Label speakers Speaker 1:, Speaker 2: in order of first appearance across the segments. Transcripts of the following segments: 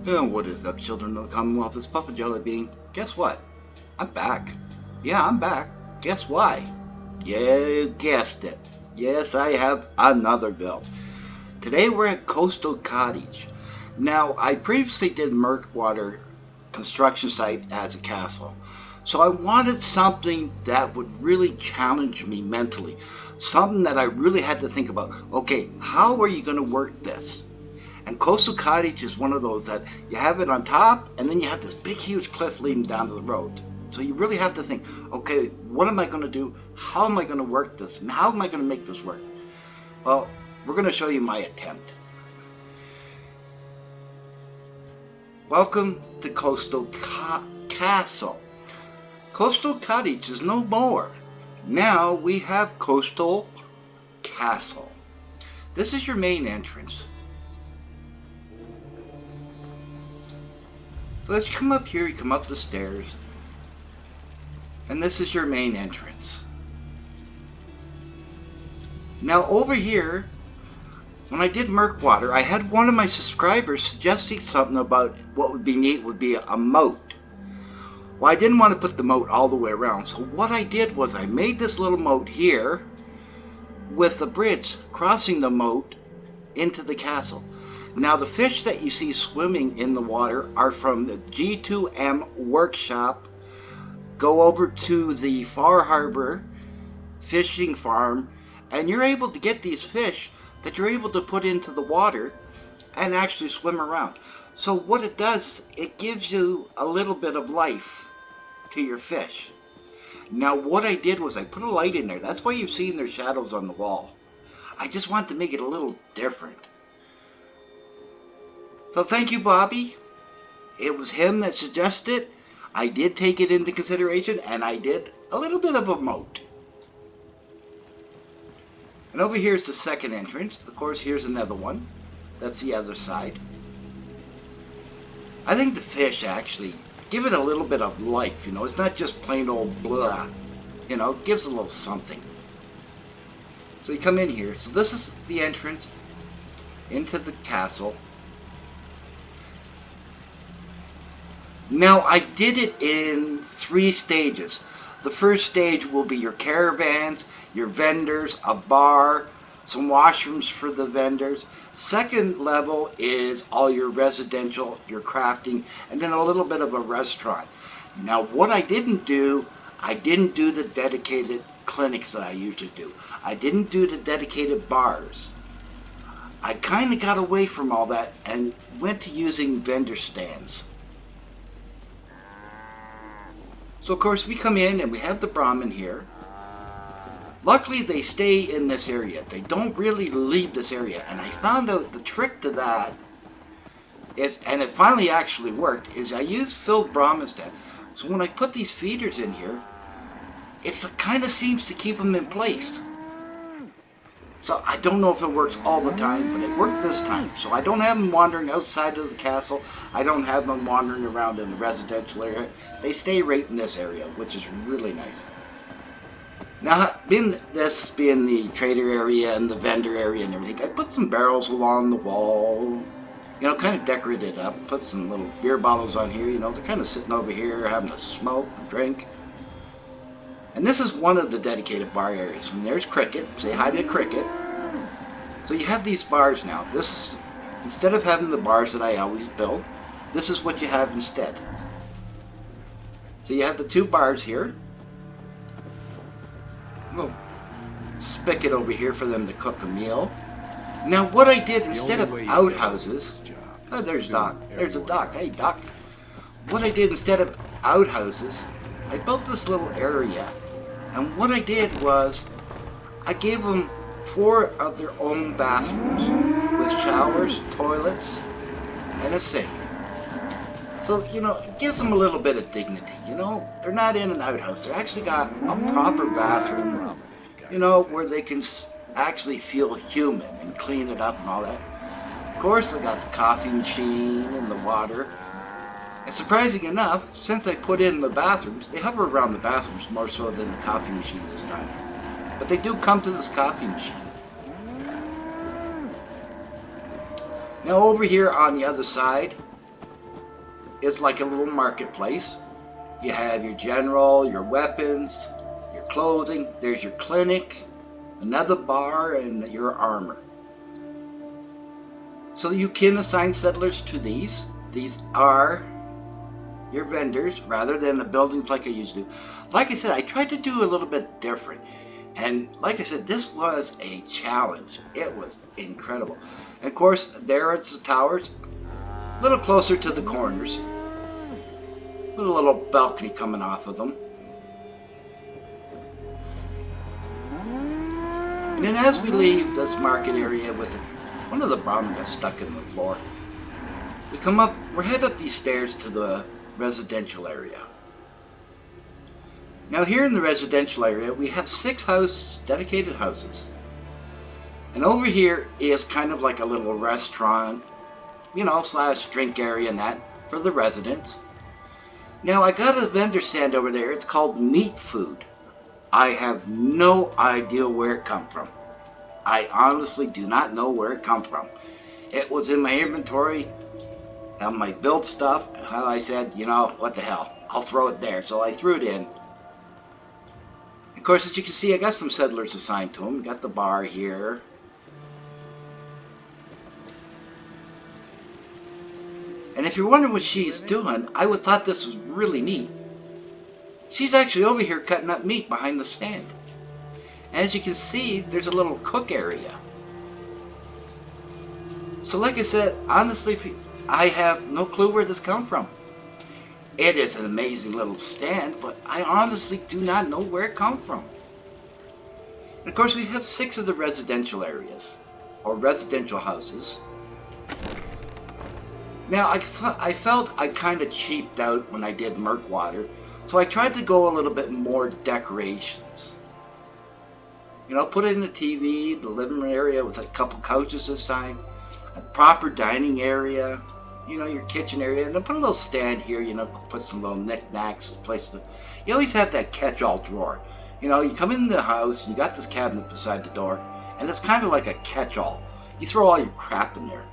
Speaker 1: And what is up, children of the Commonwealth? It's Papa Jellybean. Guess what? I'm back. Yeah, I'm back. Guess why? You guessed it. Yes, I have another build. Today we're at Coastal Cottage. Now, I previously did Murkwater construction site as a castle. So I wanted something that would really challenge me mentally. Something that I really had to think about. Okay, how are you going to work this? And Coastal Cottage is one of those that you have it on top, and then you have this big, huge cliff leading down to the road. So you really have to think, okay, what am I going to do? How am I going to work this? And how am I going to make this work? Well, we're going to show you my attempt. Welcome to Coastal Castle. Coastal Cottage is no more. Now we have Coastal Castle. This is your main entrance. So as you come up here, you come up the stairs, and this is your main entrance. Now over here, when I did Murkwater, I had one of my subscribers suggesting something about what would be neat would be a moat. Well, I didn't want to put the moat all the way around, so what I did was I made this little moat here with the bridge crossing the moat into the castle. Now the fish that you see swimming in the water are from the G2M workshop. Go over to the Far Harbor fishing farm and you're able to get these fish that you're able to put into the water and actually swim around. So what it does, it gives you a little bit of life to your fish. Now what I did was I put a light in there. That's why you've seen their shadows on the wall. I just wanted to make it a little different. So thank you, Bobby. It was him that suggested it. I did take it into consideration, and I did a little bit of a moat. And over here is the second entrance. Of course, here's another one. That's the other side. I think the fish actually give it a little bit of life, you know. It's not just plain old blah. You know, it gives a little something. So you come in here. So this is the entrance into the castle. Now I did it in 3 stages. The first stage will be your caravans, your vendors, a bar, some washrooms for the vendors. Second level is all your residential, your crafting, and then a little bit of a restaurant. Now what I didn't do the dedicated clinics that I usually do. I didn't do the dedicated bars. I kind of got away from all that and went to using vendor stands. So of course we come in and we have the Brahmin here. Luckily they stay in this area. They don't really leave this area. And I found out the trick to that is, and it finally actually worked, is I use filled Brahmin instead. So when I put these feeders in here, it kind of seems to keep them in place. So I don't know if it works all the time, but it worked this time. So I don't have them wandering outside of the castle. I don't have them wandering around in the residential area. They stay right in this area, which is really nice. Now, this being the trader area and the vendor area and everything, I put some barrels along the wall, you know, kind of decorated it up. Put some little beer bottles on here, you know, they're kind of sitting over here having a smoke, a drink. And this is one of the dedicated bar areas. And there's Cricket. Say hi to Cricket. So you have these bars now. This, instead of having the bars that I always build, this is what you have instead. So you have the 2 bars here. Little spigot over here for them to cook a meal. Now what I did, instead of outhouses, oh, there's Doc. There's a Doc. Hey, Doc. What I did instead of outhouses, I built this little area. And what I did was, I gave them 4 of their own bathrooms with showers, toilets, and a sink. So, you know, it gives them a little bit of dignity, you know. They're not in an outhouse. They actually got a proper bathroom, you know, where they can actually feel human and clean it up and all that. Of course, I got the coffee machine and the water. And surprising enough, since I put in the bathrooms, they hover around the bathrooms more so than the coffee machine this time. But they do come to this coffee machine. Now over here on the other side, is like a little marketplace. You have your general, your weapons, your clothing. There's your clinic, another bar, and your armor. So you can assign settlers to these. These are your vendors rather than the buildings like I used to. Like I said, I tried to do a little bit different. And like I said, this was a challenge. It was incredible. And of course, there it's the towers, a little closer to the corners, with a little balcony coming off of them. And then as we leave this market area with one of the Brahmin got stuck in the floor, we come up, we're headed up these stairs to the residential area. Now here in the residential area, we have 6 houses, dedicated houses. And over here is kind of like a little restaurant, you know, slash drink area and that for the residents. Now I got a vendor stand over there, it's called Meat Food. I have no idea where it come from. I honestly do not know where it come from. It was in my inventory, on my build stuff. How I said, you know, what the hell, I'll throw it there. So I threw it in. Of course, as you can see, I got some settlers assigned to them. Got the bar here. And if you're wondering what she's doing, I would thought this was really neat. She's actually over here cutting up meat behind the stand. As you can see, there's a little cook area. So like I said, honestly, I have no clue where this come from. It is an amazing little stand, but I honestly do not know where it come from. And of course, we have 6 of the residential areas, or residential houses. Now, I felt I kind of cheaped out when I did Murkwater, so I tried to go a little bit more decorations. You know, put in the TV, the living room area with a couple couches this time, a proper dining area, you know, your kitchen area, and then put a little stand here, you know, put some little knickknacks, place to, you always have that catch-all drawer. You know, you come in the house, you got this cabinet beside the door, and it's kind of like a catch-all. You throw all your crap in there.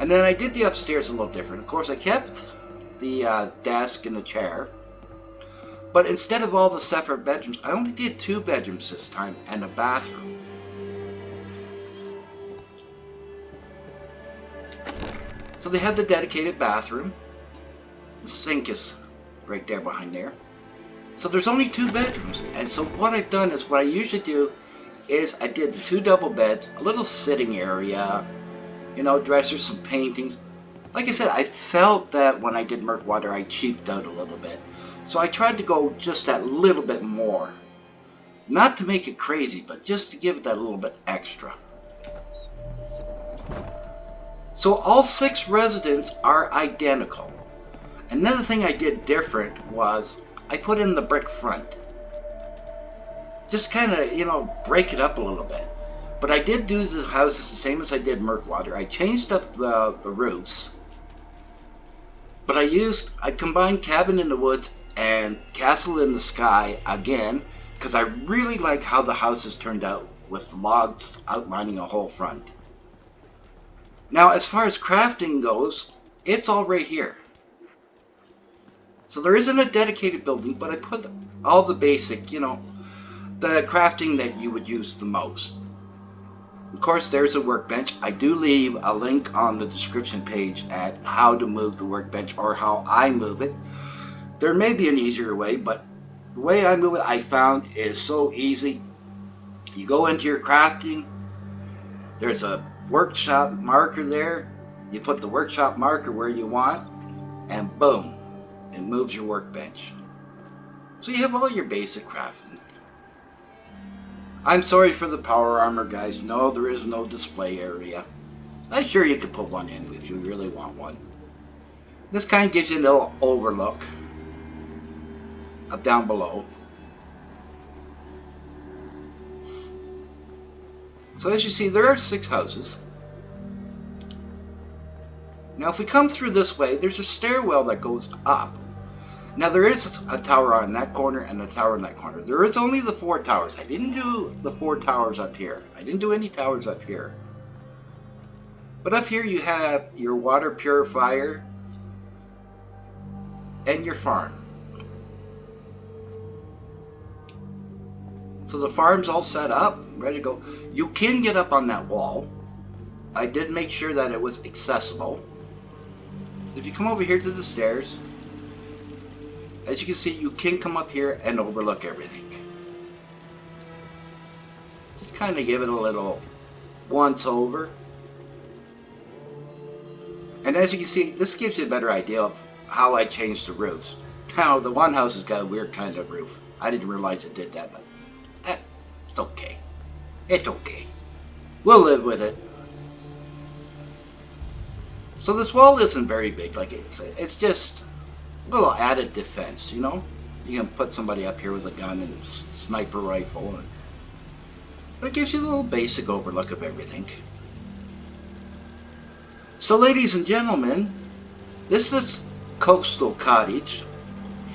Speaker 1: And then I did the upstairs a little different. Of course, I kept the desk and the chair, but instead of all the separate bedrooms, I only did 2 bedrooms this time and a bathroom. So they have the dedicated bathroom. The sink is right there behind there. So there's only 2 bedrooms. And so what I've done is, what I usually do is I did the 2 double beds, a little sitting area, you know, dressers, some paintings. Like I said, I felt that when I did Murkwater, I cheaped out a little bit. So I tried to go just that little bit more. Not to make it crazy, but just to give it that little bit extra. So all 6 residents are identical. Another thing I did different was I put in the brick front. Just kind of, you know, break it up a little bit. But I did do the houses the same as I did Murkwater. I changed up the roofs. But I combined Cabin in the Woods and Castle in the Sky again, because I really like how the houses turned out with the logs outlining a whole front. Now, as far as crafting goes, it's all right here. So there isn't a dedicated building, but I put all the basic, you know, the crafting that you would use the most. Of course, there's a workbench. I do leave a link on the description page at how to move the workbench, or how I move it. There may be an easier way, but the way I move it, I found, is so easy. You go into your crafting. There's a workshop marker there. You put the workshop marker where you want, and boom, it moves your workbench. So you have all your basic crafting. I'm sorry for the power armor, guys. No, there is no display area. I'm sure you could put one in if you really want one. This kind of gives you a little overlook of down below. So as you see, there are 6 houses. Now if we come through this way, there's a stairwell that goes up. Now there is a tower on that corner and a tower in that corner. There is only the 4 towers. I didn't do the 4 towers up here. I didn't do any towers up here. But up here you have your water purifier and your farm. So the farm's all set up, ready to go. You can get up on that wall. I did make sure that it was accessible. If you come over here to the stairs, as you can see, you can come up here and overlook everything. Just kind of give it a little once over. And as you can see, this gives you a better idea of how I changed the roofs. Now, the one house has got a weird kind of roof. I didn't realize it did that, but it's okay. It's okay. We'll live with it. So this wall isn't very big. Like it's just a little added defense, you know? You can put somebody up here with a gun and sniper rifle. But it gives you a little basic overlook of everything. So ladies and gentlemen, this is Coastal Cottage,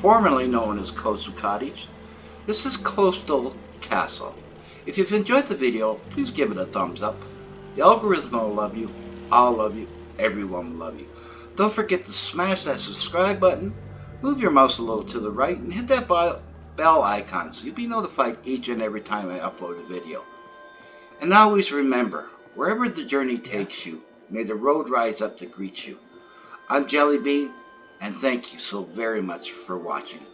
Speaker 1: formerly known as Coastal Cottage. This is Coastal Castle. If you've enjoyed the video, please give it a thumbs up. The algorithm will love you. I'll love you. Everyone will love you. Don't forget to smash that subscribe button, move your mouse a little to the right, and hit that bell icon so you'll be notified each and every time I upload a video. And always remember, wherever the journey takes you, may the road rise up to greet you. I'm Jellybean, and thank you so very much for watching.